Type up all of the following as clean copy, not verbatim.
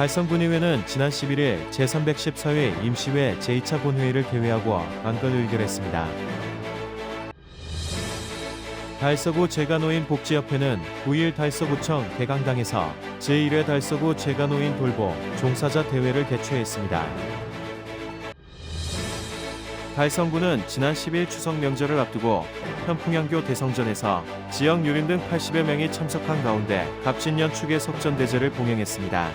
달성군의회는 지난 11일 제314회 임시회 제2차 본회의를 개회하고 안건을 의결했습니다. 달서구 재가노인 복지협회는 9일 달서구청 대강당에서 제1회 달서구 재가노인 돌봄 종사자 대회를 개최했습니다. 달성구는 지난 10일 추석 명절을 앞두고 현풍양교 대성전에서 지역 유림 등 80여 명이 참석한 가운데 갑진년 축의 석전대제를 봉행했습니다.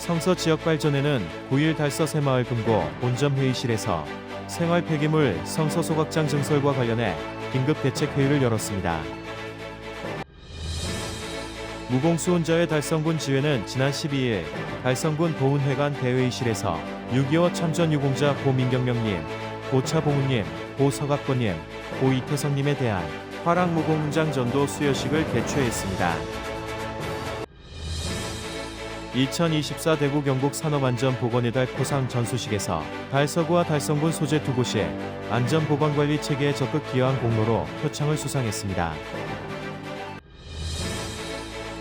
성서 지역발전에는 9일 달서 새마을 금고 본점 회의실에서 생활 폐기물 성서 소각장 증설과 관련해 긴급 대책회의를 열었습니다. 무공수훈자회 달성군 지회는 지난 12일 달성군 보훈회관 대회의실에서 6.25 참전 유공자 고민경명님, 고차봉우님, 고서각권님, 고이태성님에 대한 화랑무공훈장 전도 수여식을 개최했습니다. 2024 대구 경북 산업안전보건의 달 포상 전수식에서 달서구와 달성군 소재 두 곳이 안전보건관리 체계에 적극 기여한 공로로 표창을 수상했습니다.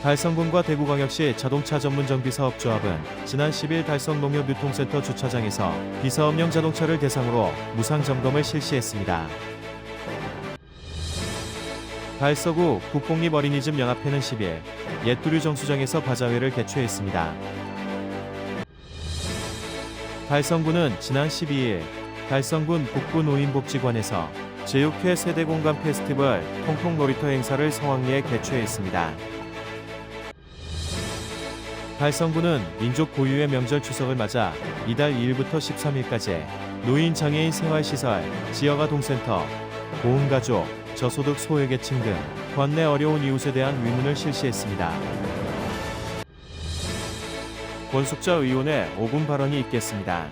달성군과 대구광역시 자동차 전문정비사업조합은 지난 10일 달성농협유통센터 주차장에서 비사업용 자동차를 대상으로 무상점검을 실시했습니다. 달서구 국공립어린이집 연합회는 10일 옛두류 정수장에서 바자회를 개최했습니다. 달성군은 지난 12일 달성군 북부노인복지관에서 제6회 세대공감 페스티벌 통통놀이터 행사를 성황리에 개최했습니다. 달성군은 민족 고유의 명절 추석을 맞아 이달 2일부터 13일까지 노인 장애인 생활시설, 지역아동센터, 보훈가족, 저소득 소외계층 등 관내 어려운 이웃에 대한 위문을 실시했습니다. 권숙자 의원의 5분 발언이 있겠습니다.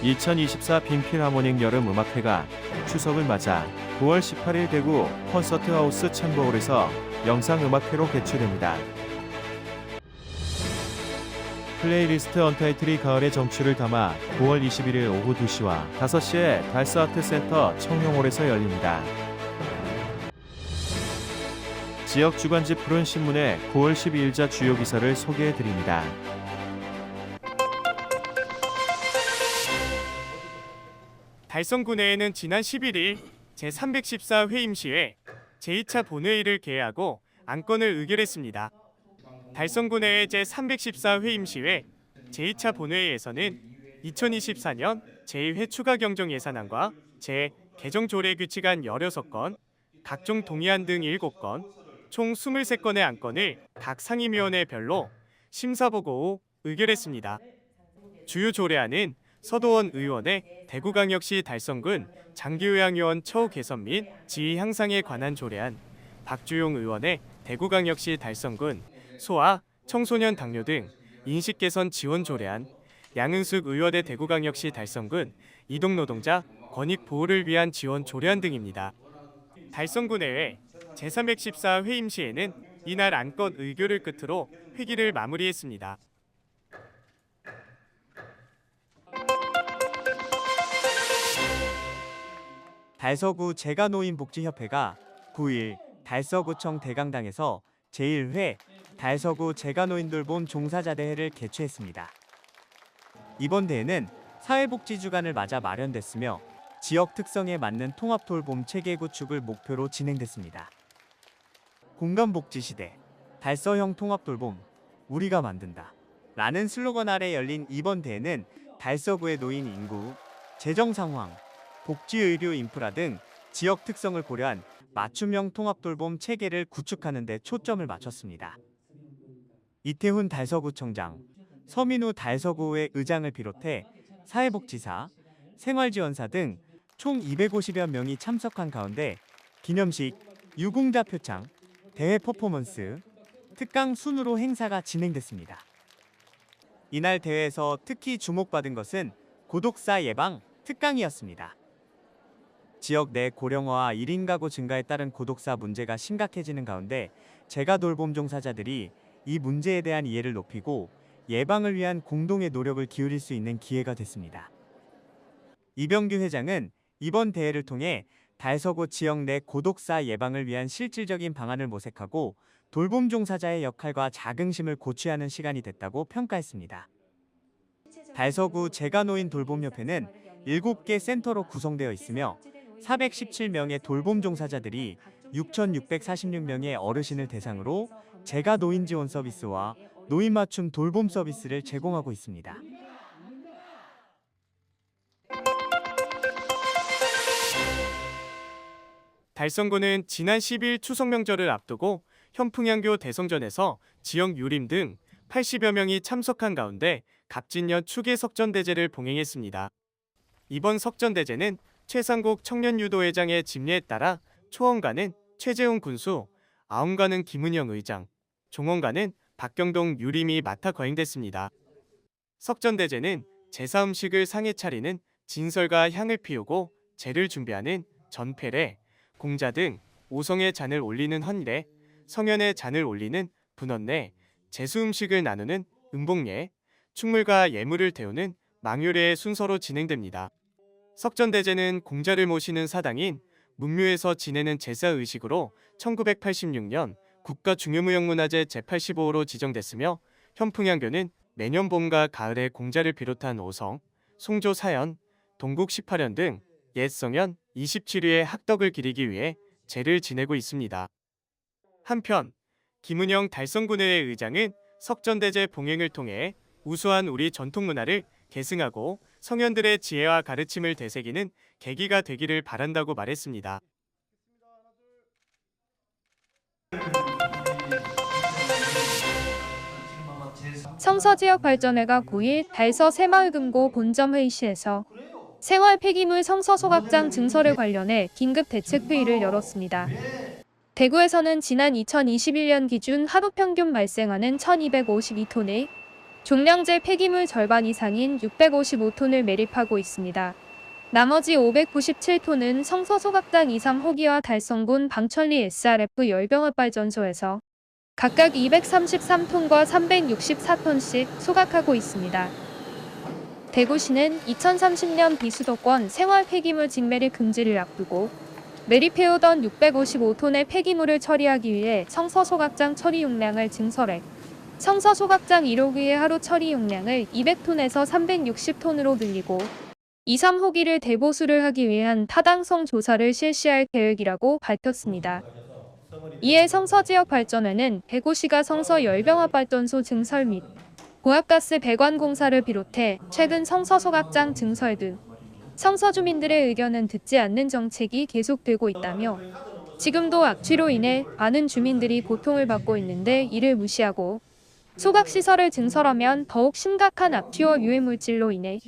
2024 빈필하모닉 여름음악회가 추석을 맞아 9월 18일 대구 콘서트하우스 챔버홀에서 영상음악회로 개최됩니다. 플레이리스트 언타이틀이 가을의 정취를 담아 9월 21일 오후 2시와 5시에 달서아트센터 청룡홀에서 열립니다. 지역 주간지 푸른 신문의 9월 12일자 주요 기사를 소개해드립니다. 달성군회에는 지난 11일 제314 회임시회 제2차 본회의를 개회하고 안건을 의결했습니다. 달성군회의 제314 회임시회 제2차 본회의에서는 2024년 제2회 추가 경정 예산안과 재개정 조례 규칙안 16건, 각종 동의안 등 7건, 총 23건의 안건을 각 상임위원회별로 심사보고 후 의결했습니다. 주요 조례안은 서도원 의원의 대구광역시 달성군 장기요양요원 처우 개선 및 지위 향상에 관한 조례안, 박주용 의원의 대구광역시 달성군 소아, 청소년 당뇨 등 인식 개선 지원 조례안, 양은숙 의원의 대구광역시 달성군 이동노동자 권익 보호를 위한 지원 조례안 등입니다. 달성군회의 제314 회임시에는 이날 안건 의결을 끝으로 회기를 마무리했습니다. 달서구 재가노인복지협회가 9일 달서구청 대강당에서 제1회 달서구 재가노인돌봄 종사자대회를 개최했습니다. 이번 대회는 사회복지주간을 맞아 마련됐으며 지역 특성에 맞는 통합돌봄 체계 구축을 목표로 진행됐습니다. 공감복지시대, 달서형 통합돌봄, 우리가 만든다 라는 슬로건 아래 열린 이번 대회는 달서구의 노인 인구, 재정 상황, 복지의료 인프라 등 지역 특성을 고려한 맞춤형 통합돌봄 체계를 구축하는 데 초점을 맞췄습니다. 이태훈 달서구청장, 서민우 달서구의 의장을 비롯해 사회복지사, 생활지원사 등 총 250여 명이 참석한 가운데 기념식, 유공자 표창, 대회 퍼포먼스, 특강 순으로 행사가 진행됐습니다. 이날 대회에서 특히 주목받은 것은 고독사 예방 특강이었습니다. 지역 내 고령화와 1인 가구 증가에 따른 고독사 문제가 심각해지는 가운데 재가돌봄 종사자들이 이 문제에 대한 이해를 높이고 예방을 위한 공동의 노력을 기울일 수 있는 기회가 됐습니다. 이병규 회장은 이번 대회를 통해 달서구 지역 내 고독사 예방을 위한 실질적인 방안을 모색하고 돌봄 종사자의 역할과 자긍심을 고취하는 시간이 됐다고 평가했습니다. 달서구 재가노인 돌봄협회는 7개 센터로 구성되어 있으며 417명의 돌봄 종사자들이 6,646명의 어르신을 대상으로 재가노인 지원 서비스와 노인 맞춤 돌봄 서비스를 제공하고 있습니다. 달성구는 지난 10일 추석 명절을 앞두고 현풍양교 대성전에서 지역 유림 등 80여 명이 참석한 가운데 갑진년 추계 석전대제를 봉행했습니다. 이번 석전대제는 최상국 청년유도회장의 집례에 따라 초원가는 최재훈 군수, 아웅가는 김은영 의장, 종원가는 박경동 유림이 맡아 거행됐습니다. 석전대제는 제사 음식을 상에 차리는 진설과 향을 피우고 제를 준비하는 전패례, 공자 등 오성의 잔을 올리는 헌례, 성현의 잔을 올리는 분헌례, 제수 음식을 나누는 음복례, 축물과 예물을 태우는 망유례의 순서로 진행됩니다. 석전대제는 공자를 모시는 사당인 문묘에서 지내는 제사의식으로 1986년 국가중요무형문화재 제85호로 지정됐으며 현풍양교는 매년 봄과 가을에 공자를 비롯한 오성, 송조 사연, 동국 18연 등 옛 성현 27위의 학덕을 기리기 위해 제를 지내고 있습니다. 한편 김은영 달성군의회 의장은 석전대제 봉행을 통해 우수한 우리 전통문화를 계승하고 성현들의 지혜와 가르침을 되새기는 계기가 되기를 바란다고 말했습니다. 성서지역 발전회가 9일 달서 새마을금고 본점 회의실에서 생활 폐기물 성서소각장 증설에 관련해 긴급 대책회의를 열었습니다. 대구에서는 지난 2021년 기준 하루 평균 발생하는 1252톤의 종량제 폐기물 절반 이상인 655톤을 매립하고 있습니다. 나머지 597톤은 성서소각장 2~3호기와 달성군 방천리 SRF 열병합발전소에서 각각 233톤과 364톤씩 소각하고 있습니다. 대구시는 2030년 비수도권 생활 폐기물 직매립 금지를 앞두고 매립해오던 655톤의 폐기물을 처리하기 위해 성서소각장 처리 용량을 증설해 성서소각장 1호기의 하루 처리 용량을 200톤에서 360톤으로 늘리고 2~3호기를 대보수를 하기 위한 타당성 조사를 실시할 계획이라고 밝혔습니다. 이에 성서지역 발전회는 대구시가 성서 열병합발전소 증설 및 고압가스 배관 공사를 비롯해 최근 성서소각장 증설 등 성서 주민들의 의견은 듣지 않는 정책이 계속되고 있다며 지금도 악취로 인해 많은 주민들이 고통을 받고 있는데 이를 무시하고 소각시설을 증설하면 더욱 심각한 악취와 유해물질로 인해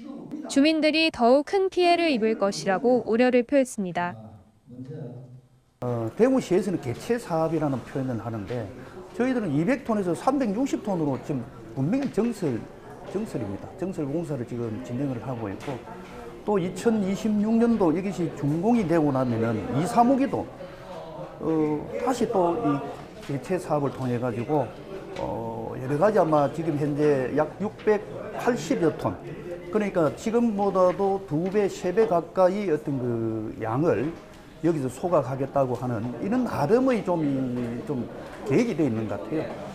주민들이 더욱 큰 피해를 입을 것이라고 우려를 표했습니다. 대구시에서는 개체 사업이라는 표현을 하는데 저희들은 200톤에서 360톤으로 지금 분명히 정설입니다. 정설 공사를 지금 진행을 하고 있고 또 2026년도 이것이 준공이 되고 나면은 2~3호기도 다시 또 이 개체 사업을 통해 가지고 여러 가지 아마 지금 현재 약 680여 톤 그러니까 지금보다도 2배, 3배 가까이 어떤 그 양을 여기서 소각하겠다고 하는 이런 나름의 좀 계획이 되어 있는 것 같아요.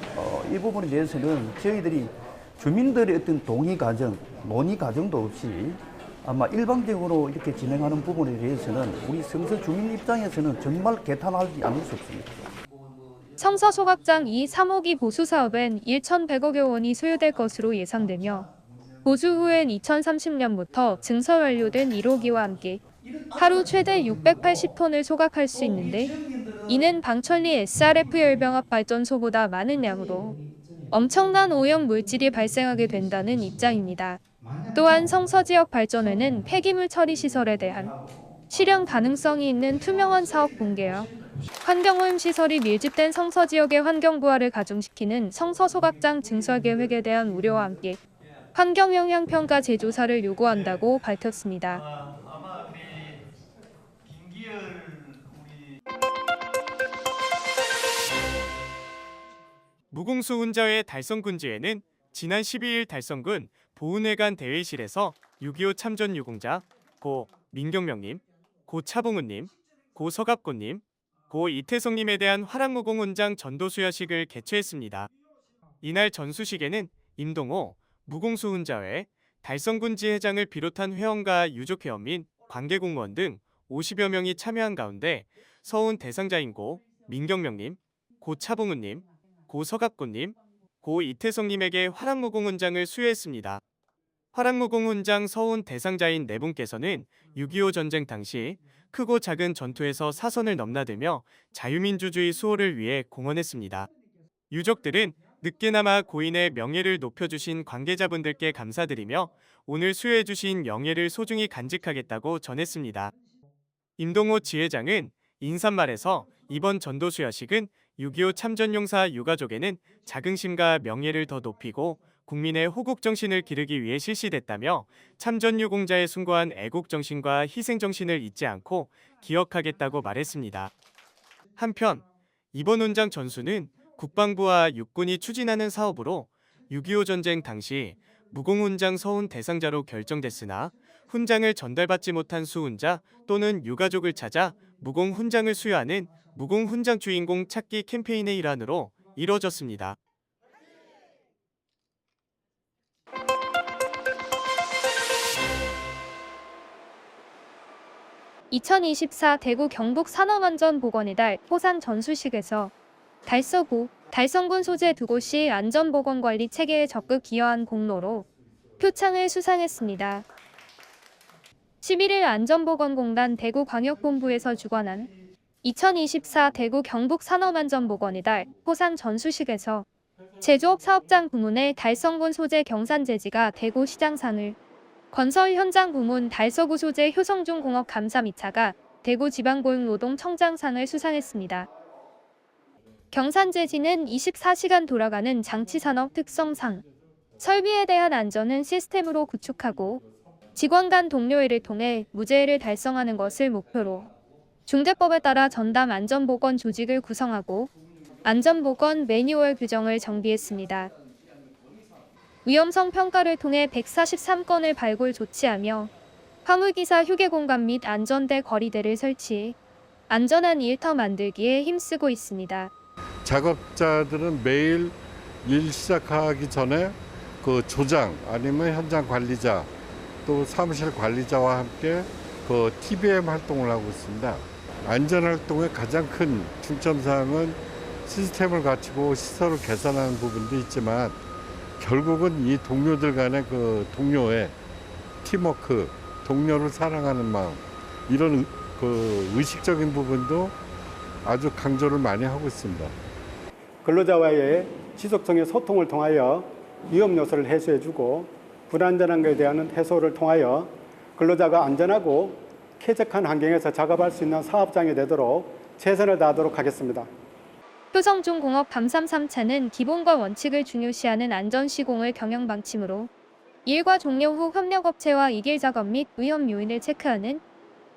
이 부분에 대해서는 저희들이 주민들의 어떤 동의 과정, 논의 과정도 없이 아마 일방적으로 이렇게 진행하는 부분에 대해서는 우리 성서 주민 입장에서는 정말 개탄하지 않을 수 없습니다. 성서소각장 2~3호기 보수 사업엔 1,100억여 원이 소요될 것으로 예상되며 보수 후엔 2030년부터 증설 완료된 1호기와 함께 하루 최대 680톤을 소각할 수 있는데 이는 방천리 SRF 열병합 발전소보다 많은 양으로 엄청난 오염 물질이 발생하게 된다는 입장입니다. 또한 성서지역 발전회는 폐기물 처리 시설에 대한 실현 가능성이 있는 투명한 사업 공개와 환경오염 시설이 밀집된 성서지역의 환경부하를 가중시키는 성서소각장 증설 계획에 대한 우려와 함께 환경영향평가 재조사를 요구한다고 밝혔습니다. 무공수 운자회 달성군지회는 지난 12일 달성군 보훈회관 대회실에서 6.25 참전 유공자 고 민경명님, 고 차봉우님, 고 서갑고님, 고 이태성님에 대한 화랑무공훈장 전도수여식을 개최했습니다. 이날 전수식에는 임동호 무공수훈자회, 달성군지 회장을 비롯한 회원과 유족회원 및 관계공무원 등 50여 명이 참여한 가운데 서훈 대상자인 고 민경명님, 고 차봉훈님, 고 서갑곤님, 고 이태성님에게 화랑무공훈장을 수여했습니다. 화랑무공훈장 서훈 대상자인 네 분께서는 6.25 전쟁 당시 크고 작은 전투에서 사선을 넘나들며 자유민주주의 수호를 위해 공헌했습니다. 유족들은 늦게나마 고인의 명예를 높여주신 관계자분들께 감사드리며 오늘 수여해주신 명예를 소중히 간직하겠다고 전했습니다. 임동호 지회장은 인사말에서 이번 전도수여식은 6.25 참전용사 유가족에는 자긍심과 명예를 더 높이고 국민의 호국정신을 기르기 위해 실시됐다며 참전유공자의 숭고한 애국정신과 희생정신을 잊지 않고 기억하겠다고 말했습니다. 한편 이번 훈장 전수는 국방부와 육군이 추진하는 사업으로 6.25 전쟁 당시 무공훈장 서훈 대상자로 결정됐으나 훈장을 전달받지 못한 수훈자 또는 유가족을 찾아 무공훈장을 수여하는 무공훈장 주인공 찾기 캠페인의 일환으로 이뤄졌습니다. (2024) 대구 경북 산업안전보건의 달 포산 전수식에서 달서구, 달성군 소재 두 곳이 안전보건관리 체계에 적극 기여한 공로로 표창을 수상했습니다. 11일 안전보건공단 대구광역본부에서 주관한 2024 대구 경북 산업안전보건의 달 포산 전수식에서 제조업 사업장 부문의 달성군 소재 경산제지가 대구시장상을, 건설 현장 부문 달서구 소재 효성중 공업 감사 미차가 대구지방고용노동청장상을 수상했습니다. 경산제지는 24시간 돌아가는 장치산업 특성상 설비에 대한 안전은 시스템으로 구축하고 직원 간 동료회를 통해 무죄를 달성하는 것을 목표로 중대법에 따라 전담 안전보건 조직을 구성하고 안전보건 매뉴얼 규정을 정비했습니다. 위험성 평가를 통해 143건을 발굴 조치하며 화물기사 휴게공간 및 안전대 거리대를 설치해 안전한 일터 만들기에 힘쓰고 있습니다. 작업자들은 매일 일 시작하기 전에 그 조장 아니면 현장 관리자 또 사무실 관리자와 함께 그 TBM 활동을 하고 있습니다. 안전활동의 가장 큰 중점사항은 시스템을 갖추고 시설을 개선하는 부분도 있지만 결국은 이 동료들 간의 그 동료의 팀워크, 동료를 사랑하는 마음 이런 그 의식적인 부분도 아주 강조를 많이 하고 있습니다. 근로자와의 지속적인 소통을 통하여 위험 요소를 해소해주고 불안전한 것에 대한 해소를 통하여 근로자가 안전하고 쾌적한 환경에서 작업할 수 있는 사업장이 되도록 최선을 다하도록 하겠습니다. 효성중 공업 감삼 3차는 기본과 원칙을 중요시하는 안전시공을 경영 방침으로 일과 종료 후 협력업체와 이길 작업 및 위험 요인을 체크하는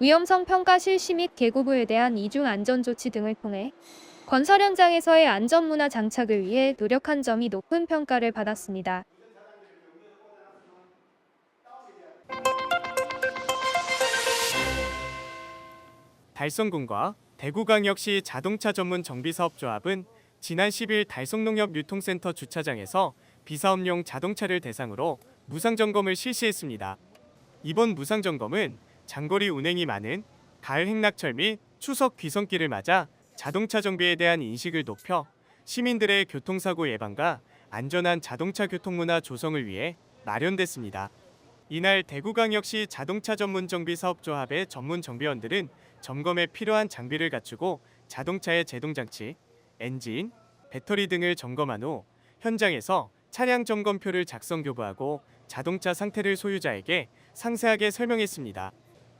위험성 평가 실시 및 개고부에 대한 이중 안전조치 등을 통해 건설 현장에서의 안전문화 장착을 위해 노력한 점이 높은 평가를 받았습니다. 달성군과 대구광역시 자동차 전문 정비사업조합은 지난 10일 달성농협유통센터 주차장에서 비사업용 자동차를 대상으로 무상점검을 실시했습니다. 이번 무상점검은 장거리 운행이 많은 가을 행락철 및 추석 귀성길을 맞아 자동차 정비에 대한 인식을 높여 시민들의 교통사고 예방과 안전한 자동차 교통문화 조성을 위해 마련됐습니다. 이날 대구광역시 자동차 전문 정비사업조합의 전문 정비원들은 점검에 필요한 장비를 갖추고 자동차의 제동장치, 엔진, 배터리 등을 점검한 후 현장에서 차량 점검표를 작성 교부하고 자동차 상태를 소유자에게 상세하게 설명했습니다.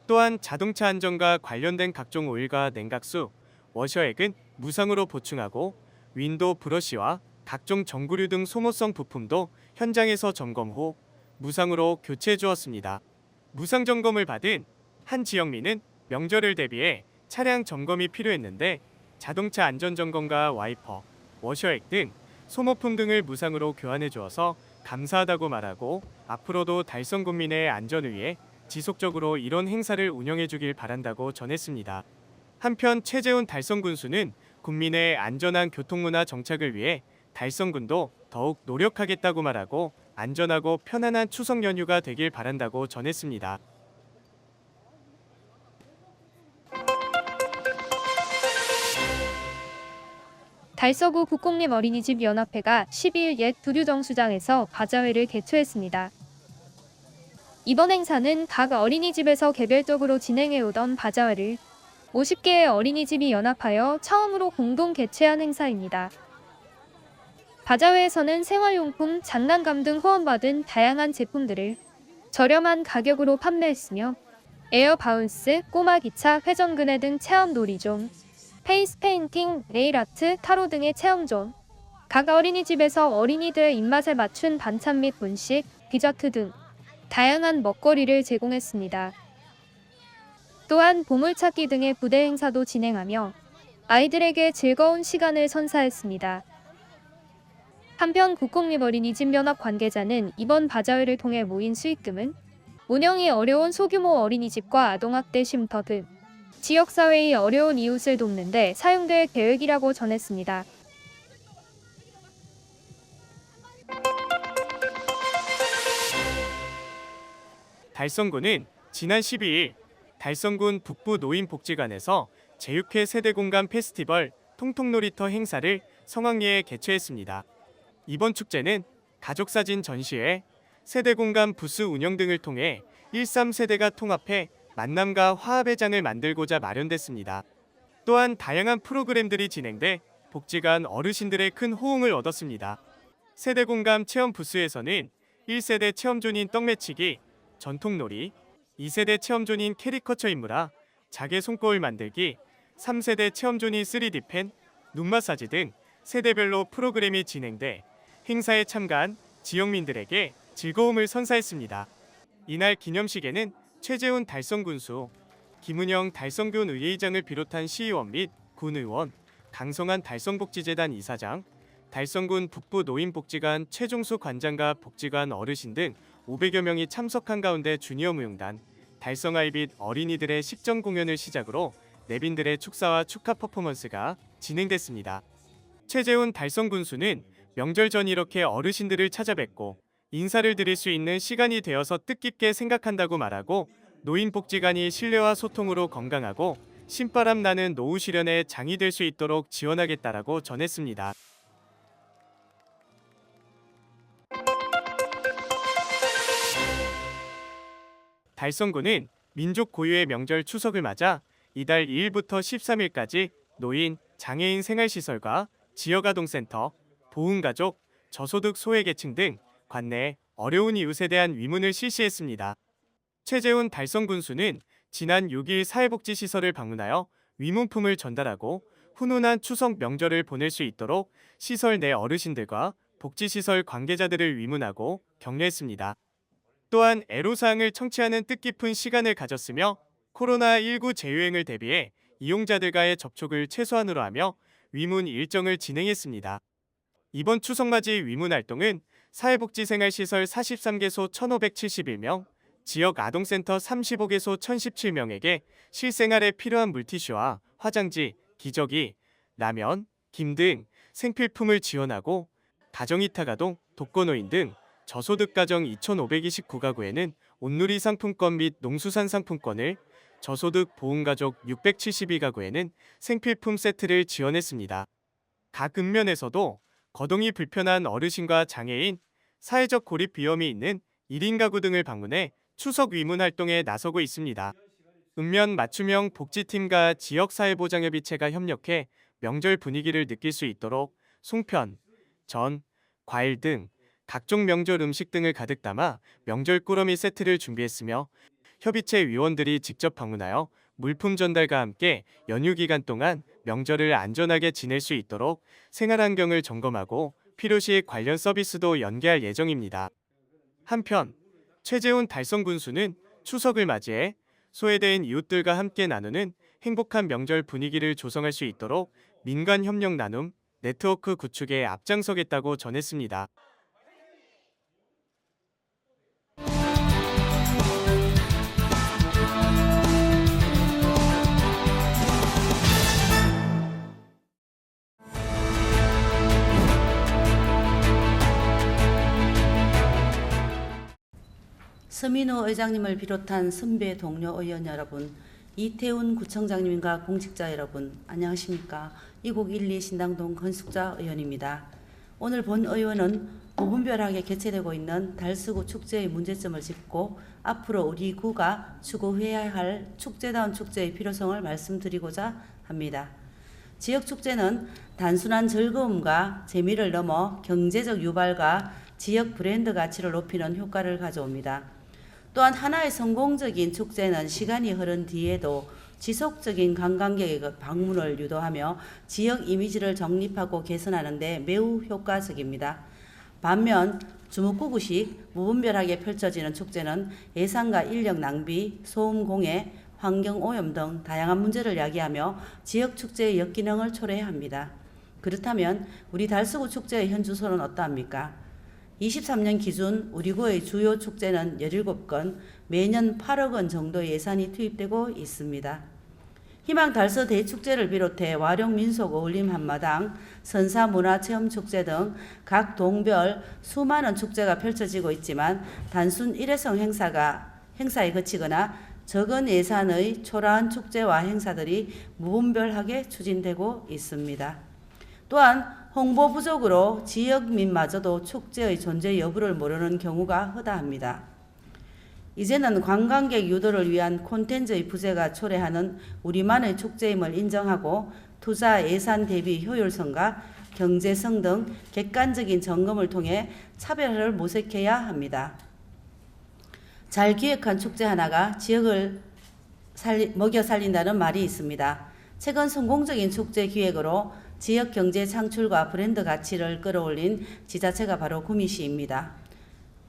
또한 자동차 안전과 관련된 각종 오일과 냉각수, 워셔액은 무상으로 보충하고 윈도우 브러쉬와 각종 전구류 등 소모성 부품도 현장에서 점검 후 무상으로 교체해 주었습니다. 무상 점검을 받은 한 지역민은 명절을 대비해 차량 점검이 필요했는데 자동차 안전 점검과 와이퍼, 워셔액 등 소모품 등을 무상으로 교환해 주어서 감사하다고 말하고 앞으로도 달성 군민의 안전을 위해 지속적으로 이런 행사를 운영해 주길 바란다고 전했습니다. 한편 최재훈 달성 군수는 국민의 안전한 교통문화 정착을 위해 달성군도 더욱 노력하겠다고 말하고 안전하고 편안한 추석 연휴가 되길 바란다고 전했습니다. 달서구 국공립 어린이집 연합회가 12일 옛 두류정수장에서 바자회를 개최했습니다. 이번 행사는 각 어린이집에서 개별적으로 진행해오던 바자회를 50개의 어린이집이 연합하여 처음으로 공동 개최한 행사입니다. 바자회에서는 생활용품, 장난감 등 후원받은 다양한 제품들을 저렴한 가격으로 판매했으며 에어바운스, 꼬마 기차, 회전그네 등 체험 놀이존, 페이스 페인팅, 네일 아트, 타로 등의 체험존, 각 어린이집에서 어린이들의 입맛에 맞춘 반찬 및 분식, 디저트 등 다양한 먹거리를 제공했습니다. 또한 보물찾기 등의 부대 행사도 진행하며 아이들에게 즐거운 시간을 선사했습니다. 한편 국공립 어린이집 연합 관계자는 이번 바자회를 통해 모인 수익금은 운영이 어려운 소규모 어린이집과 아동학대 쉼터 등 지역사회의 어려운 이웃을 돕는 데 사용될 계획이라고 전했습니다. 달성군은 지난 12일 달성군 북부 노인복지관에서 제6회 세대공감 페스티벌 통통놀이터 행사를 성황리에 개최했습니다. 이번 축제는 가족사진 전시회, 세대공감 부스 운영 등을 통해 13세대가 통합해 만남과 화합의 장을 만들고자 마련됐습니다. 또한 다양한 프로그램들이 진행돼 복지관 어르신들의 큰 호응을 얻었습니다. 세대공감 체험 부스에서는 1세대 체험존인 떡매치기, 전통놀이, 2세대 체험존인 캐리커처 인물화, 자개 손거울 만들기, 3세대 체험존인 3D펜, 눈 마사지 등 세대별로 프로그램이 진행돼 행사에 참가한 지역민들에게 즐거움을 선사했습니다. 이날 기념식에는 최재훈 달성군수, 김은영 달성군 의회의장을 비롯한 시의원 및 군의원, 강성한 달성복지재단 이사장, 달성군 북부 노인복지관 최종수 관장과 복지관 어르신 등 500여 명이 참석한 가운데 주니어 무용단, 달성아이 및 어린이들의 식전 공연을 시작으로 내빈들의 축사와 축하 퍼포먼스가 진행됐습니다. 최재훈 달성군수는 명절 전 이렇게 어르신들을 찾아뵙고 인사를 드릴 수 있는 시간이 되어서 뜻깊게 생각한다고 말하고 노인복지관이 신뢰와 소통으로 건강하고 신바람 나는 노후 실현에 장이 될 수 있도록 지원하겠다라고 전했습니다. 달성군은 민족 고유의 명절 추석을 맞아 이달 2일부터 13일까지 노인, 장애인 생활시설과 지역아동센터, 보훈가족, 저소득 소외계층 등 관내 어려운 이웃에 대한 위문을 실시했습니다. 최재훈 달성군수는 지난 6일 사회복지시설을 방문하여 위문품을 전달하고 훈훈한 추석 명절을 보낼 수 있도록 시설 내 어르신들과 복지시설 관계자들을 위문하고 격려했습니다. 또한 애로사항을 청취하는 뜻깊은 시간을 가졌으며 코로나19 재유행을 대비해 이용자들과의 접촉을 최소한으로 하며 위문 일정을 진행했습니다. 이번 추석맞이 위문 활동은 사회복지생활시설 43개소 1,571명, 지역 아동센터 35개소 1,017명에게 실생활에 필요한 물티슈와 화장지, 기저귀, 라면, 김 등 생필품을 지원하고 가정이타가동, 독거노인 등 저소득 가정 2,529가구에는 온누리 상품권 및 농수산 상품권을, 저소득 보훈가족 672가구에는 생필품 세트를 지원했습니다. 각 읍면에서도 거동이 불편한 어르신과 장애인, 사회적 고립 위험이 있는 1인 가구 등을 방문해 추석 위문 활동에 나서고 있습니다. 읍면 맞춤형 복지팀과 지역사회보장협의체가 협력해 명절 분위기를 느낄 수 있도록 송편, 전, 과일 등 각종 명절 음식 등을 가득 담아 명절 꾸러미 세트를 준비했으며 협의체 위원들이 직접 방문하여 물품 전달과 함께 연휴 기간 동안 명절을 안전하게 지낼 수 있도록 생활환경을 점검하고 필요시 관련 서비스도 연계할 예정입니다. 한편 최재훈 달성군수는 추석을 맞이해 소외된 이웃들과 함께 나누는 행복한 명절 분위기를 조성할 수 있도록 민간 협력 나눔, 네트워크 구축에 앞장서겠다고 전했습니다. 서민우 의장님을 비롯한 선배 동료 의원 여러분, 이태훈 구청장님과 공직자 여러분, 안녕하십니까? 이곡 1, 2 신당동 건숙자 의원입니다. 오늘 본 의원은 무분별하게 개최되고 있는 달서구 축제의 문제점을 짚고 앞으로 우리 구가 추구해야 할 축제다운 축제의 필요성을 말씀드리고자 합니다. 지역 축제는 단순한 즐거움과 재미를 넘어 경제적 유발과 지역 브랜드 가치를 높이는 효과를 가져옵니다. 또한 하나의 성공적인 축제는 시간이 흐른 뒤에도 지속적인 관광객의 방문을 유도하며 지역 이미지를 정립하고 개선하는 데 매우 효과적입니다. 반면 주목구구식 무분별하게 펼쳐지는 축제는 예산과 인력 낭비, 소음 공해, 환경오염 등 다양한 문제를 야기하며 지역 축제의 역기능을 초래합니다. 그렇다면 우리 달서구 축제의 현 주소는 어떠합니까? 23년 기준 우리 구의 주요 축제는 17건, 매년 8억 원 정도의 예산이 투입되고 있습니다. 희망 달서 대축제를 비롯해 와룡 민속 어울림 한마당, 선사 문화체험축제 등 각 동별 수많은 축제가 펼쳐지고 있지만 단순 일회성 행사에 그치거나 적은 예산의 초라한 축제와 행사들이 무분별하게 추진되고 있습니다. 또한 홍보 부족으로 지역민마저도 축제의 존재 여부를 모르는 경우가 허다합니다. 이제는 관광객 유도를 위한 콘텐츠의 부재가 초래하는 우리만의 축제임을 인정하고 투자 예산 대비 효율성과 경제성 등 객관적인 점검을 통해 차별화를 모색해야 합니다. 잘 기획한 축제 하나가 지역을 먹여 살린다는 말이 있습니다. 최근 성공적인 축제 기획으로 지역 경제 창출과 브랜드 가치를 끌어올린 지자체가 바로 구미시입니다.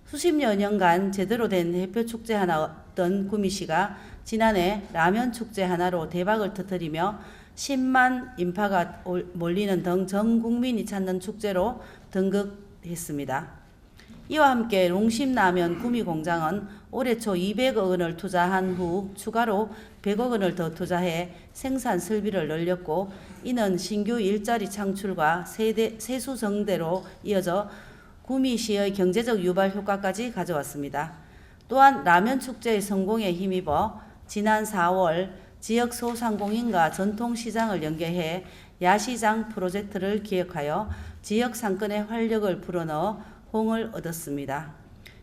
수십여 년간 제대로 된 대표 축제 하나였던 구미시가 지난해 라면 축제 하나로 대박을 터뜨리며 10만 인파가 몰리는 등 전 국민이 찾는 축제로 등극했습니다. 이와 함께 농심라면 구미공장은 올해 초 200억 원을 투자한 후 추가로 100억 원을 더 투자해 생산 설비를 늘렸고 이는 신규 일자리 창출과 세수 정대로 이어져 구미시의 경제적 유발 효과까지 가져왔습니다. 또한 라면 축제의 성공에 힘입어 지난 4월 지역 소상공인과 전통시장을 연계해 야시장 프로젝트를 기획하여 지역 상권에 활력을 불어넣어 호응을 얻었습니다.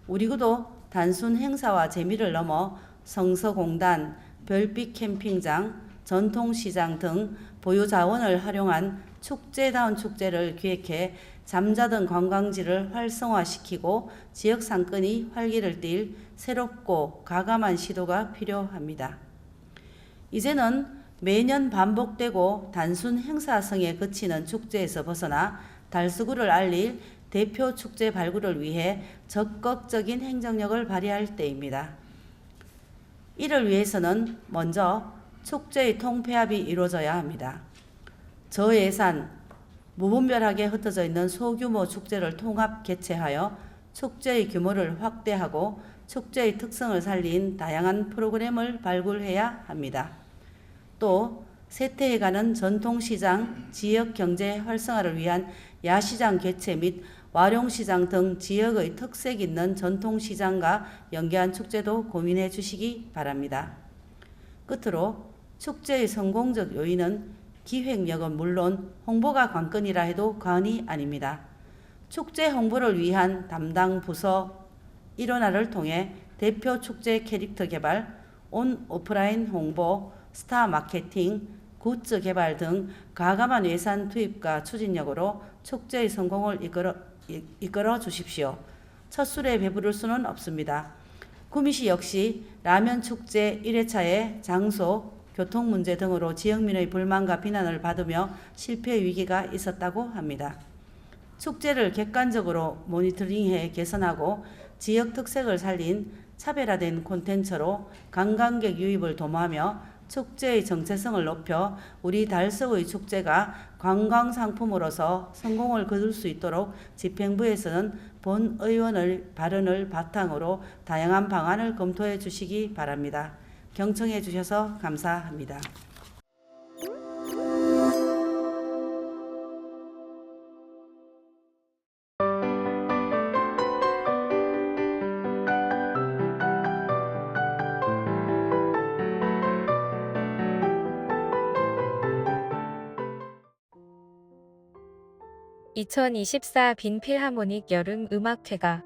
우리 구도 단순 행사와 재미를 넘어 성서공단, 별빛 캠핑장, 전통시장 등 보유 자원을 활용한 축제다운 축제를 기획해 잠자던 관광지를 활성화시키고 지역 상권이 활기를 띨 새롭고 가감한 시도가 필요합니다. 이제는 매년 반복되고 단순 행사성에 그치는 축제에서 벗어나 달서구를 알릴 대표 축제 발굴을 위해 적극적인 행정력을 발휘할 때입니다. 이를 위해서는 먼저 축제의 통폐합이 이루어져야 합니다. 저예산, 무분별하게 흩어져 있는 소규모 축제를 통합 개최하여 축제의 규모를 확대하고 축제의 특성을 살린 다양한 프로그램을 발굴해야 합니다. 또 쇠퇴해가는 전통시장, 지역경제 활성화를 위한 야시장 개최 및 와룡시장 등 지역의 특색 있는 전통시장과 연계한 축제도 고민해 주시기 바랍니다. 끝으로 축제의 성공적 요인은 기획력은 물론 홍보가 관건이라 해도 과언이 아닙니다. 축제 홍보를 위한 담당 부서 일원화를 통해 대표 축제 캐릭터 개발, 온 오프라인 홍보, 스타 마케팅, 굿즈 개발 등 가감한 예산 투입과 추진력으로 축제의 성공을 이끌어 주십시오. 첫 술에 배부를 수는 없습니다. 구미시 역시 라면 축제 1회차의 장소, 교통 문제 등으로 지역민의 불만과 비난을 받으며 실패 위기가 있었다고 합니다. 축제를 객관적으로 모니터링해 개선하고 지역 특색을 살린 차별화된 콘텐츠로 관광객 유입을 도모하며 축제의 정체성을 높여 우리 달서구의 축제가 관광상품으로서 성공을 거둘 수 있도록 집행부에서는 본 의원의 발언을 바탕으로 다양한 방안을 검토해 주시기 바랍니다. 경청해 주셔서 감사합니다. 2024 빈필하모닉 여름 음악회가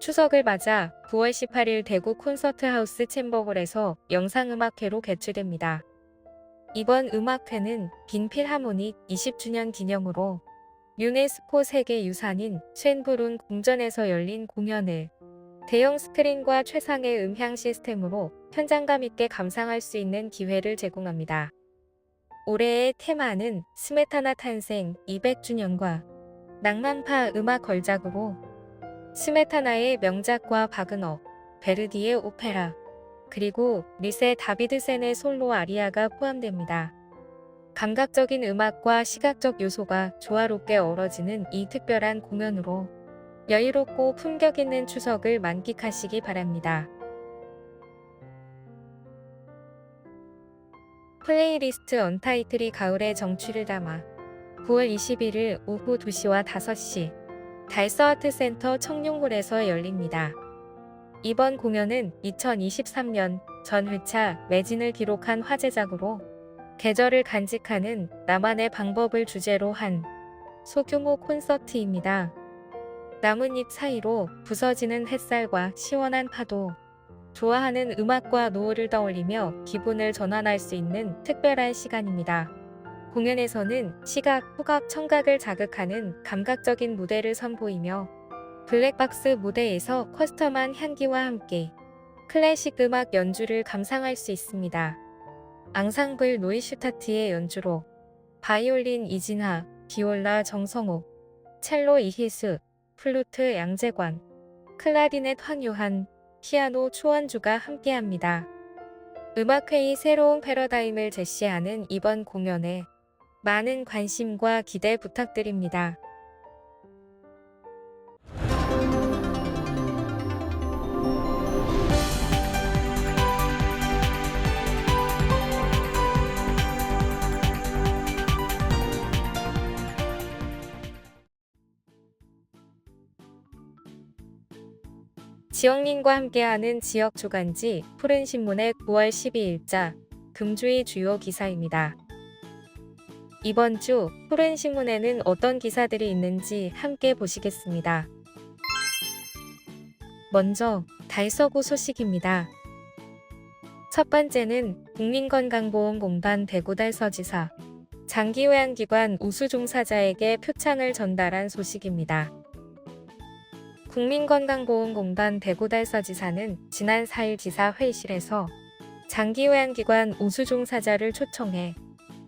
추석을 맞아 9월 18일 대구 콘서트하우스 챔버홀에서 영상음악회로 개최됩니다. 이번 음악회는 빈필하모닉 20주년 기념으로 유네스코 세계유산인 쇤브룬 궁전에서 열린 공연을 대형 스크린과 최상의 음향 시스템으로 현장감 있게 감상할 수 있는 기회를 제공합니다. 올해의 테마는 스메타나 탄생 200주년과 낭만파 음악 걸작으로 스메타나의 명작과 바그너, 베르디의 오페라, 그리고 리세 다비드센의 솔로 아리아가 포함됩니다. 감각적인 음악과 시각적 요소가 조화롭게 어우러지는 이 특별한 공연으로 여유롭고 품격 있는 추석을 만끽하시기 바랍니다. 플레이리스트 언타이틀이 가을의 정취를 담아 9월 21일 오후 2시와 5시 달서아트센터 청룡홀에서 열립니다. 이번 공연은 2023년 전 회차 매진을 기록한 화제작으로 계절을 간직하는 나만의 방법을 주제로 한 소규모 콘서트입니다. 나뭇잎 사이로 부서지는 햇살과 시원한 파도, 좋아하는 음악과 노을을 떠올리며 기분을 전환할 수 있는 특별한 시간입니다. 공연에서는 시각, 후각, 청각을 자극하는 감각적인 무대를 선보이며 블랙박스 무대에서 커스텀한 향기와 함께 클래식 음악 연주를 감상할 수 있습니다. 앙상블 노이슈타트의 연주로 바이올린 이진하, 비올라 정성옥, 첼로 이희수, 플루트 양재관, 클라리넷 황요한, 피아노 초원주가 함께합니다. 음악회의 새로운 패러다임을 제시하는 이번 공연에 많은 관심과 기대 부탁드립니다. 지역민과 함께하는 지역 주간지 푸른신문의 9월 12일자 금주의 주요 기사입니다. 이번 주 푸른신문에는 어떤 기사들이 있는지 함께 보시겠습니다. 먼저 달서구 소식입니다. 첫 번째는 국민건강보험공단 대구달서지사 장기요양기관 우수종사자에게 표창을 전달한 소식입니다. 국민건강보험공단 대구달서지사는 지난 4일 지사 회의실에서 장기요양기관 우수종사자를 초청해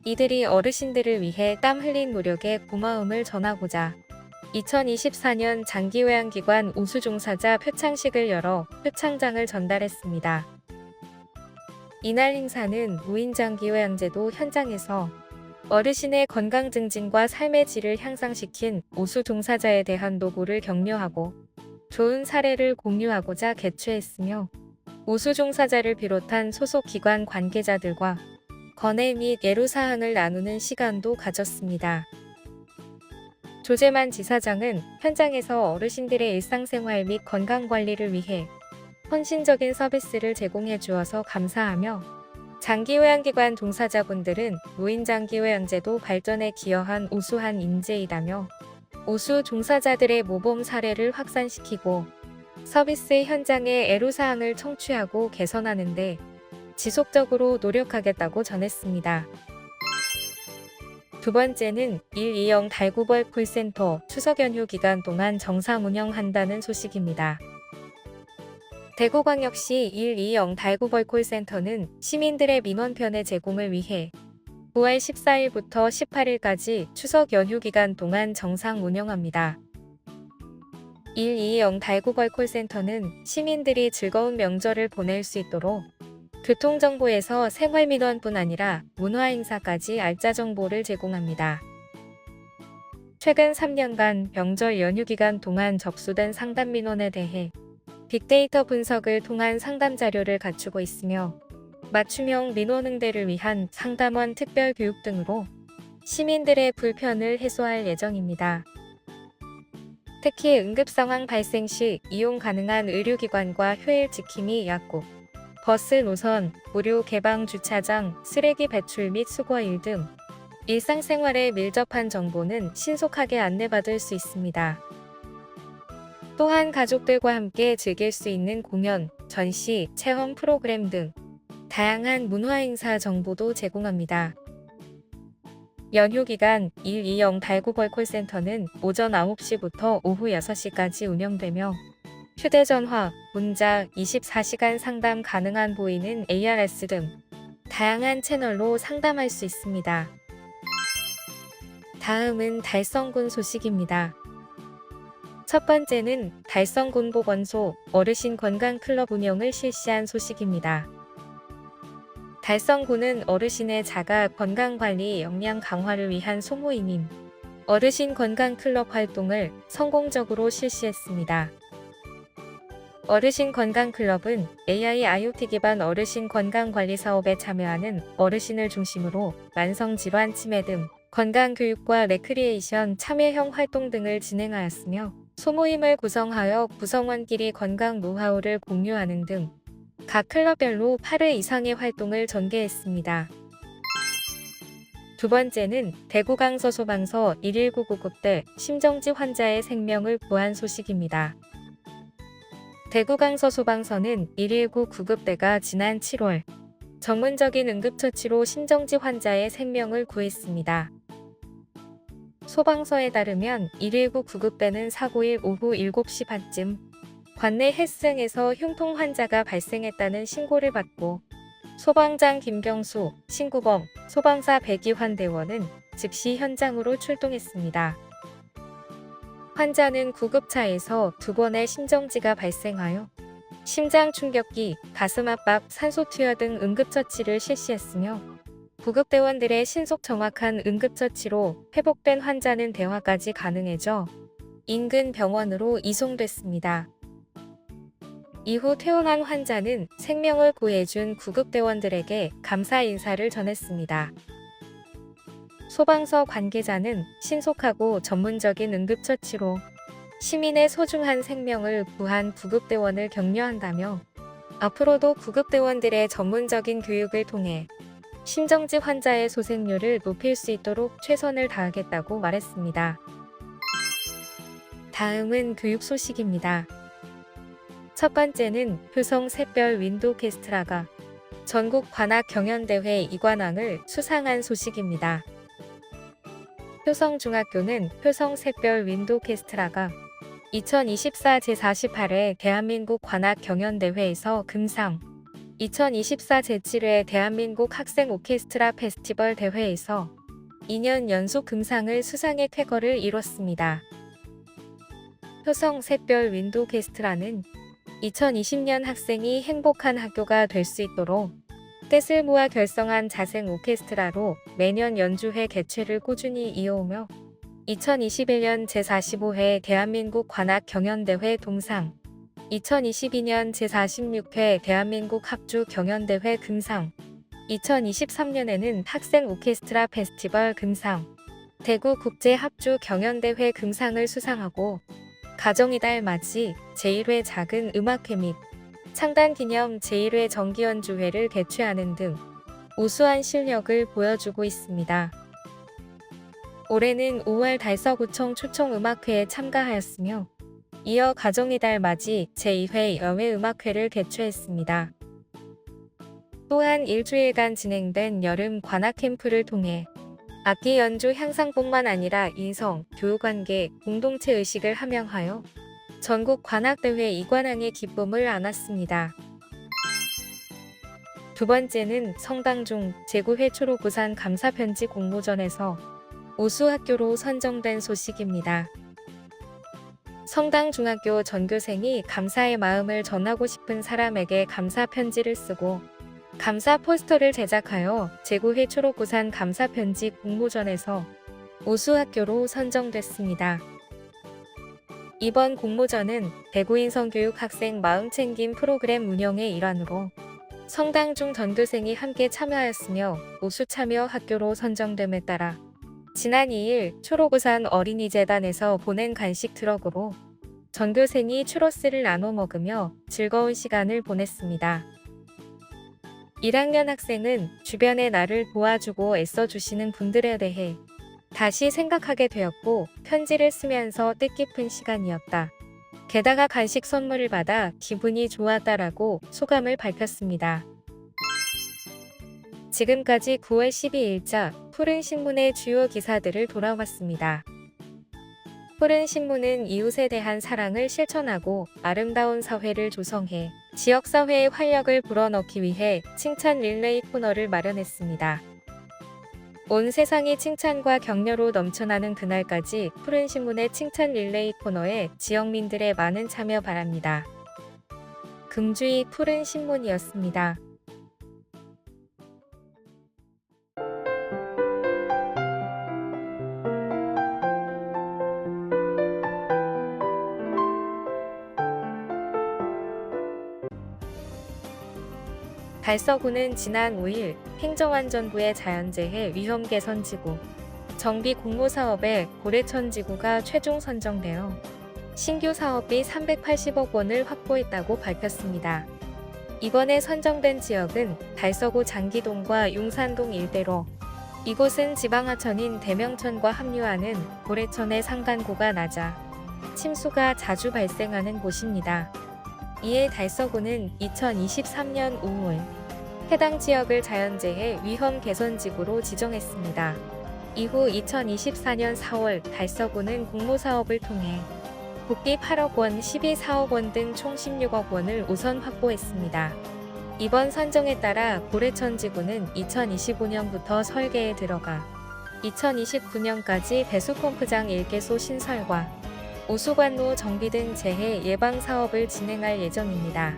이들이 어르신들을 위해 땀 흘린 노력에 고마움을 전하고자 2024년 장기요양기관 우수종사자 표창식을 열어 표창장을 전달했습니다. 이날 행사는 무인장기요양제도 현장에서 어르신의 건강 증진과 삶의 질을 향상시킨 우수종사자에 대한 노고를 격려하고 좋은 사례를 공유하고자 개최했으며 우수종사자를 비롯한 소속 기관 관계자들과 건의 및 애로사항을 나누는 시간도 가졌습니다. 조재만 지사장은 현장에서 어르신들의 일상생활 및 건강관리를 위해 헌신적인 서비스를 제공해 주어서 감사하며 장기요양기관 종사자분들은 노인장기요양제도 발전에 기여한 우수한 인재이다며 우수 종사자들의 모범 사례를 확산시키고 서비스 현장의 애로사항을 청취하고 개선하는 데 지속적으로 노력하겠다고 전했습니다. 두 번째는 120 달구벌 콜센터 추석 연휴 기간 동안 정상 운영한다는 소식입니다. 대구광역시 120 달구벌 콜센터는 시민들의 민원 편의 제공을 위해 9월 14일부터 18일까지 추석 연휴 기간 동안 정상 운영합니다. 120 달구벌 콜센터는 시민들이 즐거운 명절을 보낼 수 있도록 교통정보에서 생활민원뿐 아니라 문화행사까지 알짜 정보를 제공합니다. 최근 3년간 명절 연휴 기간 동안 접수된 상담민원에 대해 빅데이터 분석을 통한 상담 자료를 갖추고 있으며 맞춤형 민원 응대를 위한 상담원 특별교육 등으로 시민들의 불편을 해소할 예정입니다. 특히 응급상황 발생 시 이용 가능한 의료기관과 효율 지킴이 약국, 버스 노선, 무료 개방 주차장, 쓰레기 배출 및 수거일 등 일상생활에 밀접한 정보는 신속하게 안내받을 수 있습니다. 또한 가족들과 함께 즐길 수 있는 공연, 전시, 체험 프로그램 등 다양한 문화행사 정보도 제공합니다. 연휴 기간 120 달구벌 콜센터는 오전 9시부터 오후 6시까지 운영되며 휴대전화, 문자, 24시간 상담 가능한 보이는 ARS 등 다양한 채널로 상담할 수 있습니다. 다음은 달성군 소식입니다. 첫 번째는 달성군 보건소 어르신 건강클럽 운영을 실시한 소식입니다. 달성군은 어르신의 자가 건강관리 역량 강화를 위한 소모임인 어르신 건강클럽 활동을 성공적으로 실시했습니다. 어르신 건강클럽은 AI IoT 기반 어르신 건강관리 사업에 참여하는 어르신을 중심으로 만성질환 치매 등 건강교육과 레크리에이션 참여형 활동 등을 진행하였으며 소모임을 구성하여 구성원끼리 건강 노하우를 공유하는 등 각 클럽별로 8회 이상의 활동을 전개했습니다. 두 번째는 대구 강서 소방서 119 구급대 심정지 환자의 생명을 구한 소식입니다. 대구 강서 소방서는 119 구급대가 지난 7월 전문적인 응급처치로 심정지 환자의 생명을 구했습니다. 소방서에 따르면 119 구급대는 사고일 오후 7시 반쯤 관내 헬스장에서 흉통 환자가 발생했다는 신고를 받고 소방장 김경수, 신구범, 소방사 백이환 대원은 즉시 현장으로 출동했습니다. 환자는 구급차에서 2번의 심정지가 발생하여 심장 충격기, 가슴 압박, 산소 투여 등 응급처치를 실시했으며 구급대원들의 신속 정확한 응급처치로 회복된 환자는 대화까지 가능해져 인근 병원으로 이송됐습니다. 이후 퇴원한 환자는 생명을 구해준 구급대원들에게 감사 인사를 전했습니다. 소방서 관계자는 신속하고 전문적인 응급처치로 시민의 소중한 생명을 구한 구급대원을 격려한다며 앞으로도 구급대원들의 전문적인 교육을 통해 심정지 환자의 소생률을 높일 수 있도록 최선을 다하겠다고 말했습니다. 다음은 교육 소식입니다. 첫 번째는 효성 샛별 윈도 오케스트라가 전국 관악 경연대회 이관왕을 수상한 소식입니다. 효성중학교는 효성 샛별 윈도 오케스트라가 2024 제48회 대한민국 관악 경연대회에서 금상, 2024 제7회 대한민국 학생 오케스트라 페스티벌 대회에서 2년 연속 금상을 수상해 쾌거를 이뤘습니다. 효성 샛별 윈도 오케스트라는 2020년 학생이 행복한 학교가 될 수 있도록 뜻을 모아 결성한 자생 오케스트라로 매년 연주회 개최를 꾸준히 이어오며 2021년 제45회 대한민국 관악 경연대회 동상, 2022년 제46회 대한민국 합주 경연대회 금상, 2023년에는 학생 오케스트라 페스티벌 금상, 대구 국제 합주 경연대회 금상을 수상하고 가정이달 맞이 제1회 작은 음악회 및 창단 기념 제1회 정기연주회를 개최하는 등 우수한 실력을 보여주고 있습니다. 올해는 5월 달서구청 초청음악회에 참가하였으며 이어 가정이달 맞이 제2회 여외음악회를 개최했습니다. 또한 일주일간 진행된 여름 관악 캠프를 통해 악기 연주 향상뿐만 아니라 인성, 교우관계, 공동체 의식을 함양하여 전국 관악대회 이관왕의 기쁨을 안았습니다. 두 번째는 성당중 제9회 초록우산 감사편지 공모전에서 우수학교로 선정된 소식입니다. 성당중학교 전교생이 감사의 마음을 전하고 싶은 사람에게 감사 편지를 쓰고 감사 포스터를 제작하여 제9회 초록우산 감사편지 공모전에서 우수학교로 선정됐습니다. 이번 공모전은 대구인성교육 학생 마음챙김 프로그램 운영의 일환으로 성당중 전교생이 함께 참여하였으며 우수 참여 학교로 선정됨에 따라 지난 2일 초록우산 어린이재단에서 보낸 간식 트럭으로 전교생이 추러스를 나눠 먹으며 즐거운 시간을 보냈습니다. 1학년 학생은 주변에 나를 도와주고 애써주시는 분들에 대해 다시 생각하게 되었고 편지를 쓰면서 뜻깊은 시간이었다. 게다가 간식 선물을 받아 기분이 좋았다라고 소감을 밝혔습니다. 지금까지 9월 12일자 푸른신문의 주요 기사들을 돌아봤습니다. 푸른신문은 이웃에 대한 사랑을 실천하고 아름다운 사회를 조성해 지역사회의 활력을 불어넣기 위해 칭찬 릴레이 코너를 마련했습니다. 온 세상이 칭찬과 격려로 넘쳐나는 그날까지 푸른신문의 칭찬 릴레이 코너에 지역민들의 많은 참여 바랍니다. 금주의 푸른신문이었습니다. 달서구는 지난 5일 행정안전부의 자연재해 위험개선지구 정비 공모사업에 고래천지구가 최종 선정되어 신규 사업비 380억 원을 확보했다고 밝혔습니다. 이번에 선정된 지역은 달서구 장기동과 용산동 일대로 이곳은 지방하천인 대명천과 합류하는 고래천의 상간고가 낮아 침수가 자주 발생하는 곳입니다. 이에 달서구는 2023년 5월 해당 지역을 자연재해 위험 개선지구로 지정했습니다. 이후 2024년 4월 달서구는 공모사업을 통해 국비 8억 원, 12,4억 원 등 총 16억 원을 우선 확보했습니다. 이번 선정에 따라 고래천지구는 2025년부터 설계에 들어가 2029년까지 배수펌프장 1개소 신설과 오수관로 정비 등 재해 예방 사업을 진행할 예정입니다.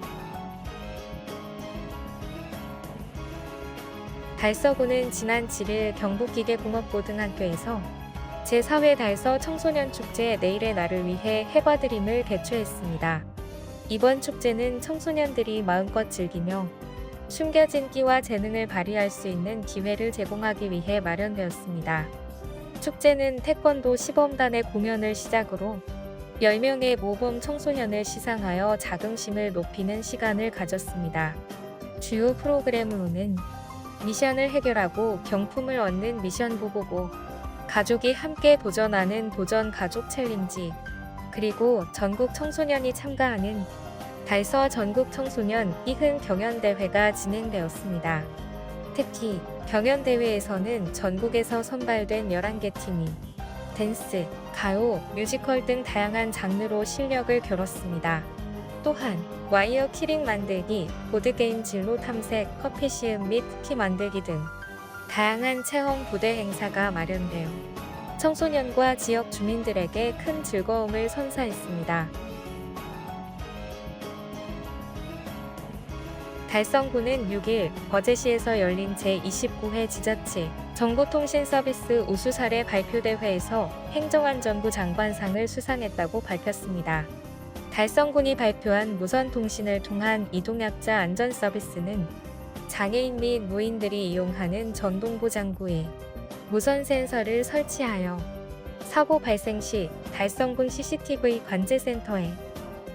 달서구는 지난 7일 경북기계공업고등학교에서 제4회 달서 청소년 축제 내일의 날을 위해 해바드림을 개최했습니다. 이번 축제는 청소년들이 마음껏 즐기며 숨겨진 끼와 재능을 발휘할 수 있는 기회를 제공하기 위해 마련되었습니다. 축제는 태권도 시범단의 공연을 시작으로 10명의 모범 청소년을 시상하여 자긍심을 높이는 시간을 가졌습니다. 주요 프로그램으로는 미션을 해결하고 경품을 얻는 미션 보보고, 가족이 함께 도전하는 도전 가족 챌린지, 그리고 전국 청소년이 참가하는 달서 전국 청소년 이흔 경연대회가 진행되었습니다. 특히 경연대회에서는 전국에서 선발된 11개 팀이 댄스, 가요, 뮤지컬 등 다양한 장르로 실력을 겨뤘습니다. 또한 와이어 키링 만들기, 보드게임 진로 탐색, 커피 시음 및 쿠키 만들기 등 다양한 체험 부대 행사가 마련되어 청소년과 지역 주민들에게 큰 즐거움을 선사했습니다. 달성구는 6일 거제시에서 열린 제29회 지자체 정보통신서비스 우수 사례 발표대회에서 행정안전부 장관상을 수상했다고 밝혔습니다. 달성군이 발표한 무선통신을 통한 이동약자 안전서비스는 장애인 및 노인들이 이용하는 전동보장구에 무선 센서를 설치하여 사고 발생 시 달성군 CCTV 관제센터에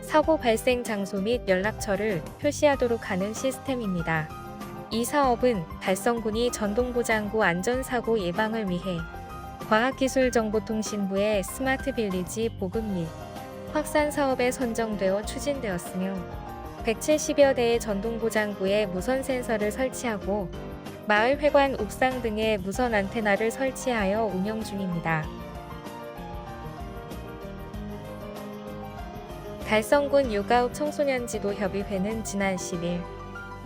사고 발생 장소 및 연락처를 표시하도록 하는 시스템입니다. 이 사업은 달성군이 전동보장구 안전사고 예방을 위해 과학기술정보통신부의 스마트빌리지 보급 및 확산 사업에 선정되어 추진되었으며 170여 대의 전동보장구에 무선 센서를 설치하고 마을 회관 옥상 등에 무선 안테나를 설치하여 운영 중입니다. 달성군 육아읍 청소년지도협의회는 지난 10일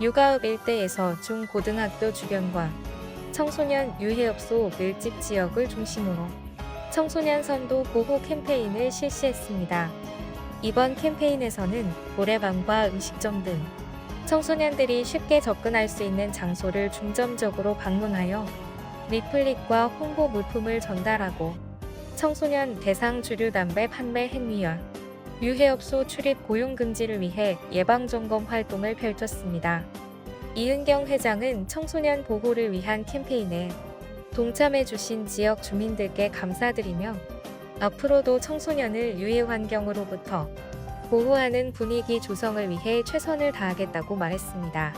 육아읍 일대에서 중고등학교 주변과 청소년 유해업소 밀집 지역을 중심으로 청소년 선도 보호 캠페인을 실시했습니다. 이번 캠페인에서는 노래방과 음식점 등 청소년들이 쉽게 접근할 수 있는 장소를 중점적으로 방문하여 리플릿과 홍보 물품을 전달하고 청소년 대상 주류 담배 판매 행위와 유해업소 출입 고용 금지를 위해 예방점검 활동을 펼쳤습니다. 이은경 회장은 청소년 보호를 위한 캠페인에 동참해주신 지역 주민들께 감사드리며 앞으로도 청소년을 유해 환경으로부터 보호하는 분위기 조성을 위해 최선을 다하겠다고 말했습니다.